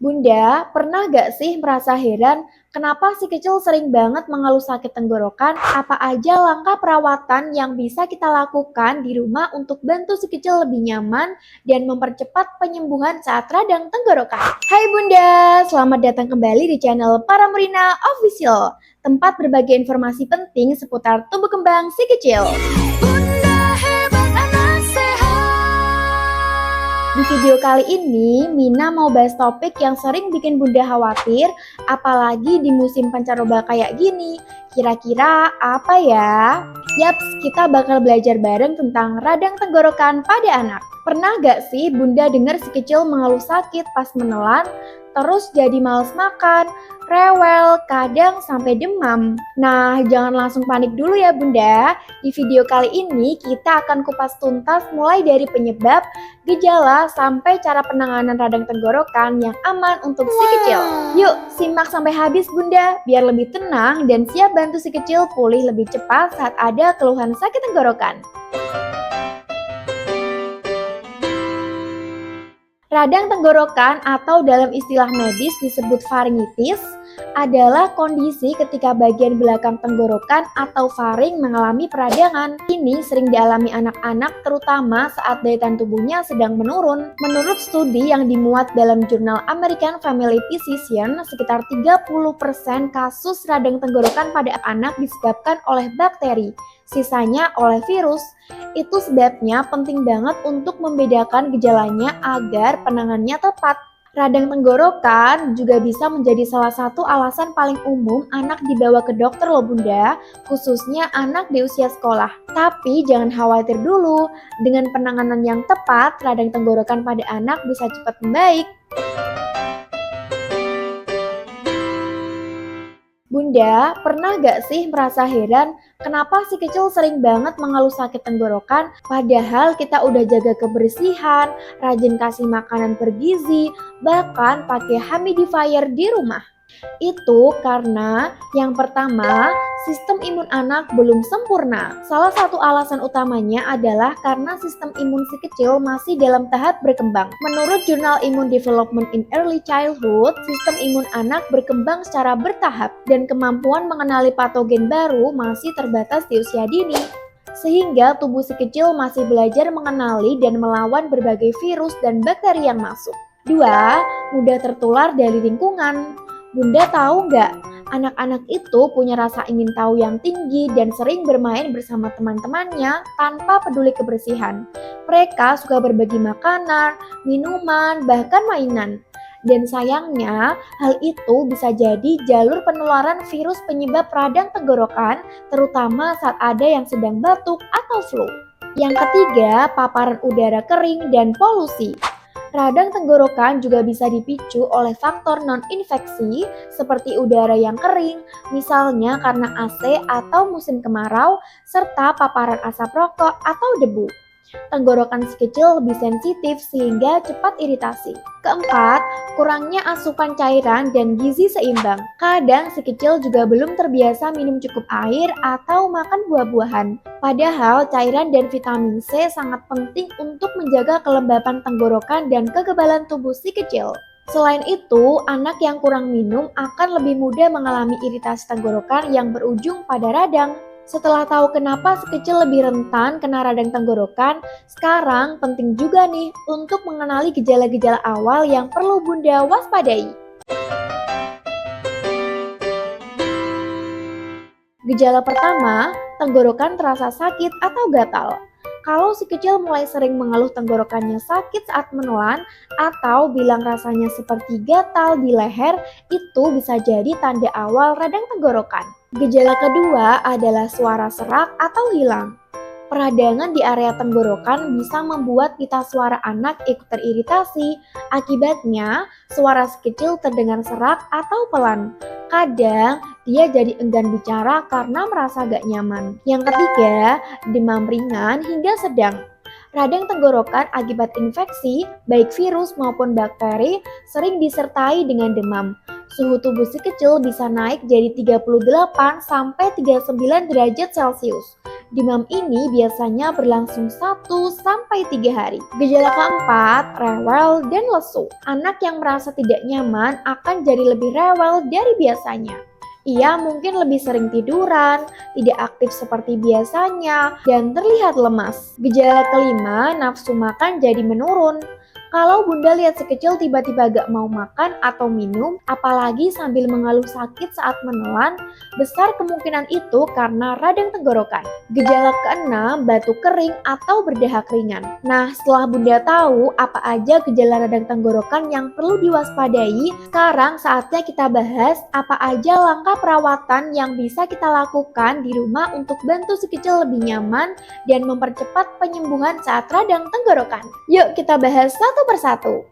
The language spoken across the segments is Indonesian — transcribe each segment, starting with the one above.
Bunda, pernah gak sih merasa heran kenapa si kecil sering banget mengeluh sakit tenggorokan? Apa aja langkah perawatan yang bisa kita lakukan di rumah untuk bantu si kecil lebih nyaman dan mempercepat penyembuhan saat radang tenggorokan? Hai Bunda, selamat datang kembali di channel Para Murina Official, tempat berbagi informasi penting seputar tumbuh kembang si kecil. Di video kali ini, Mina mau bahas topik yang sering bikin Bunda khawatir, apalagi di musim pancaroba kayak gini. Kira-kira apa ya? Yaps, kita bakal belajar bareng tentang radang tenggorokan pada anak. Pernah gak sih Bunda dengar si kecil mengeluh sakit pas menelan, terus jadi males makan, rewel, kadang sampai demam? Nah, jangan langsung panik dulu ya Bunda. Di video kali ini kita akan kupas tuntas mulai dari penyebab, gejala, sampai cara penanganan radang tenggorokan yang aman untuk si kecil. Yuk, simak sampai habis Bunda, biar lebih tenang dan siap bantu si kecil pulih lebih cepat saat ada keluhan sakit tenggorokan. Radang tenggorokan atau dalam istilah medis disebut faringitis adalah kondisi ketika bagian belakang tenggorokan atau faring mengalami peradangan. Ini sering dialami anak-anak terutama saat daya tahan tubuhnya sedang menurun. Menurut studi yang dimuat dalam jurnal American Family Physician, sekitar 30% kasus radang tenggorokan pada anak disebabkan oleh bakteri, sisanya oleh virus. Itu sebabnya penting banget untuk membedakan gejalanya agar penanganannya tepat. Radang tenggorokan juga bisa menjadi salah satu alasan paling umum anak dibawa ke dokter loh Bunda, khususnya anak di usia sekolah. Tapi jangan khawatir dulu, dengan penanganan yang tepat, radang tenggorokan pada anak bisa cepat membaik. Bunda, pernah gak sih merasa heran kenapa si kecil sering banget mengeluh sakit tenggorokan padahal kita udah jaga kebersihan, rajin kasih makanan bergizi, bahkan pakai humidifier di rumah? Itu karena yang pertama, sistem imun anak belum sempurna. Salah satu alasan utamanya adalah karena sistem imun si kecil masih dalam tahap berkembang. Menurut jurnal Immune Development in Early Childhood, sistem imun anak berkembang secara bertahap dan kemampuan mengenali patogen baru masih terbatas di usia dini. Sehingga tubuh si kecil masih belajar mengenali dan melawan berbagai virus dan bakteri yang masuk. 2. Mudah tertular dari lingkungan. Bunda tahu nggak, anak-anak itu punya rasa ingin tahu yang tinggi dan sering bermain bersama teman-temannya tanpa peduli kebersihan. Mereka suka berbagi makanan, minuman, bahkan mainan. Dan sayangnya, hal itu bisa jadi jalur penularan virus penyebab radang tenggorokan, terutama saat ada yang sedang batuk atau flu. Yang ketiga, paparan udara kering dan polusi. Radang tenggorokan juga bisa dipicu oleh faktor non-infeksi seperti udara yang kering, misalnya karena AC atau musim kemarau, serta paparan asap rokok atau debu. Tenggorokan si kecil lebih sensitif sehingga cepat iritasi. Keempat, kurangnya asupan cairan dan gizi seimbang. Kadang si kecil juga belum terbiasa minum cukup air atau makan buah-buahan. Padahal cairan dan vitamin C sangat penting untuk menjaga kelembapan tenggorokan dan kekebalan tubuh si kecil. Selain itu, anak yang kurang minum akan lebih mudah mengalami iritasi tenggorokan yang berujung pada radang. Setelah tahu kenapa si kecil lebih rentan kena radang tenggorokan, sekarang penting juga nih untuk mengenali gejala-gejala awal yang perlu Bunda waspadai. Gejala pertama, tenggorokan terasa sakit atau gatal. Kalau si kecil mulai sering mengeluh tenggorokannya sakit saat menelan atau bilang rasanya seperti gatal di leher, itu bisa jadi tanda awal radang tenggorokan. Gejala kedua adalah suara serak atau hilang. Peradangan di area tenggorokan bisa membuat pita suara anak ikut teriritasi. Akibatnya, suara si kecil terdengar serak atau pelan. Kadang, dia jadi enggan bicara karena merasa gak nyaman. Yang ketiga, demam ringan hingga sedang. Radang tenggorokan akibat infeksi, baik virus maupun bakteri, sering disertai dengan demam. Suhu tubuh si kecil bisa naik jadi 38 sampai 39 derajat Celcius. Demam ini biasanya berlangsung 1 sampai 3 hari. Gejala keempat, rewel dan lesu. Anak yang merasa tidak nyaman akan jadi lebih rewel dari biasanya. Ia mungkin lebih sering tiduran, tidak aktif seperti biasanya, dan terlihat lemas. Gejala kelima, nafsu makan jadi menurun. Kalau Bunda lihat si kecil tiba-tiba gak mau makan atau minum, apalagi sambil mengeluh sakit saat menelan, besar kemungkinan itu karena radang tenggorokan. Gejala keenam, batuk kering atau berdahak ringan. Nah, setelah Bunda tahu apa aja gejala radang tenggorokan yang perlu diwaspadai, sekarang saatnya kita bahas apa aja langkah perawatan yang bisa kita lakukan di rumah untuk bantu si kecil lebih nyaman dan mempercepat penyembuhan saat radang tenggorokan. Yuk kita bahas satu persatu.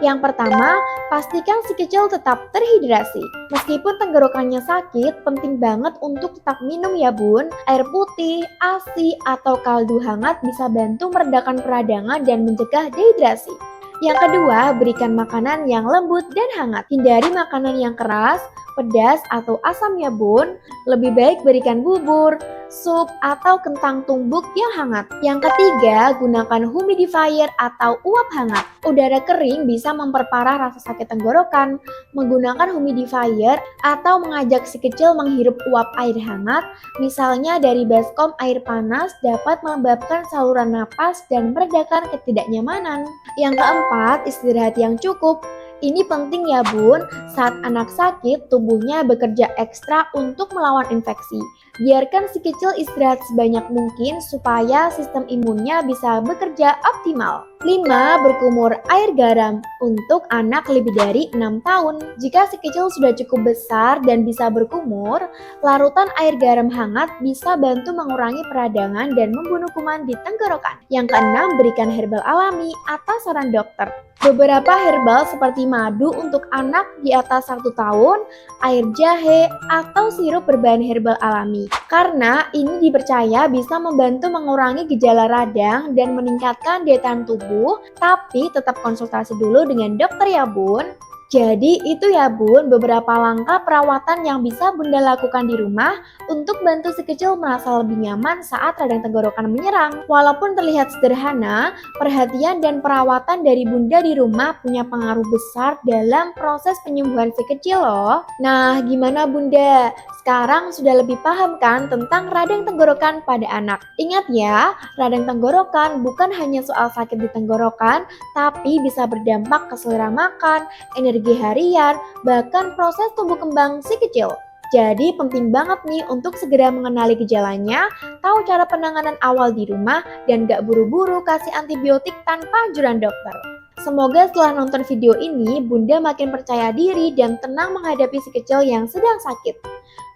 Yang pertama, pastikan si kecil tetap terhidrasi. Meskipun tenggorokannya sakit, penting banget untuk tetap minum ya bun. Air putih, ASI, atau kaldu hangat bisa bantu meredakan peradangan dan mencegah dehidrasi. Yang kedua, berikan makanan yang lembut dan hangat. Hindari makanan yang keras, pedas, atau asam ya bun. Lebih baik berikan bubur, sup, atau kentang tumbuk yang hangat. Yang ketiga, gunakan humidifier atau uap hangat. Udara kering bisa memperparah rasa sakit tenggorokan. Menggunakan humidifier atau mengajak si kecil menghirup uap air hangat, misalnya dari baskom air panas, dapat menyebabkan saluran napas dan meredakan ketidaknyamanan. Yang keempat, istirahat yang cukup. Ini penting ya bun, saat anak sakit tubuhnya bekerja ekstra untuk melawan infeksi. Biarkan si kecil istirahat sebanyak mungkin supaya sistem imunnya bisa bekerja optimal. 5. Berkumur air garam untuk anak lebih dari 6 tahun. Jika si kecil sudah cukup besar dan bisa berkumur, larutan air garam hangat bisa bantu mengurangi peradangan dan membunuh kuman di tenggorokan. Yang keenam, berikan herbal alami atas saran dokter. Beberapa herbal seperti madu untuk anak di atas 1 tahun, air jahe, atau sirup berbahan herbal alami. Karena ini dipercaya bisa membantu mengurangi gejala radang dan meningkatkan daya tahan tubuh, tapi tetap konsultasi dulu dengan dokter ya bun. Jadi itu ya bun beberapa langkah perawatan yang bisa bunda lakukan di rumah untuk bantu si kecil merasa lebih nyaman saat radang tenggorokan menyerang. Walaupun terlihat sederhana, perhatian dan perawatan dari bunda di rumah punya pengaruh besar dalam proses penyembuhan si kecil loh. Nah gimana bunda? Sekarang sudah lebih paham kan tentang radang tenggorokan pada anak? Ingat ya, radang tenggorokan bukan hanya soal sakit di tenggorokan, tapi bisa berdampak ke selera makan, energi harian, bahkan proses tumbuh kembang si kecil. Jadi penting banget nih untuk segera mengenali gejalanya, tahu cara penanganan awal di rumah, dan gak buru-buru kasih antibiotik tanpa anjuran dokter. Semoga setelah nonton video ini, bunda makin percaya diri dan tenang menghadapi si kecil yang sedang sakit.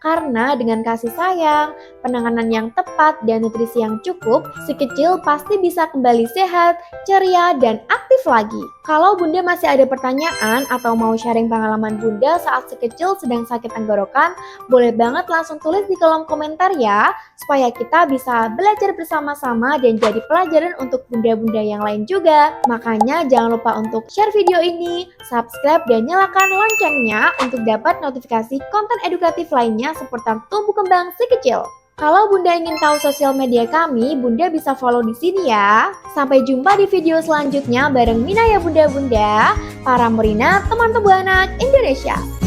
Karena dengan kasih sayang, penanganan yang tepat, dan nutrisi yang cukup, si kecil pasti bisa kembali sehat, ceria, dan aktif lagi. Kalau bunda masih ada pertanyaan atau mau sharing pengalaman bunda saat si kecil sedang sakit tenggorokan, boleh banget langsung tulis di kolom komentar ya, supaya kita bisa belajar bersama-sama dan jadi pelajaran untuk bunda-bunda yang lain juga. Makanya jangan lupa untuk share video ini, subscribe, dan nyalakan loncengnya untuk dapat notifikasi konten edukatif lainnya seputar tumbuh kembang si kecil. Kalau bunda ingin tahu sosial media kami, bunda bisa follow di sini ya. Sampai jumpa di video selanjutnya bareng Mina ya bunda-bunda, para Merina teman tumbuh anak Indonesia.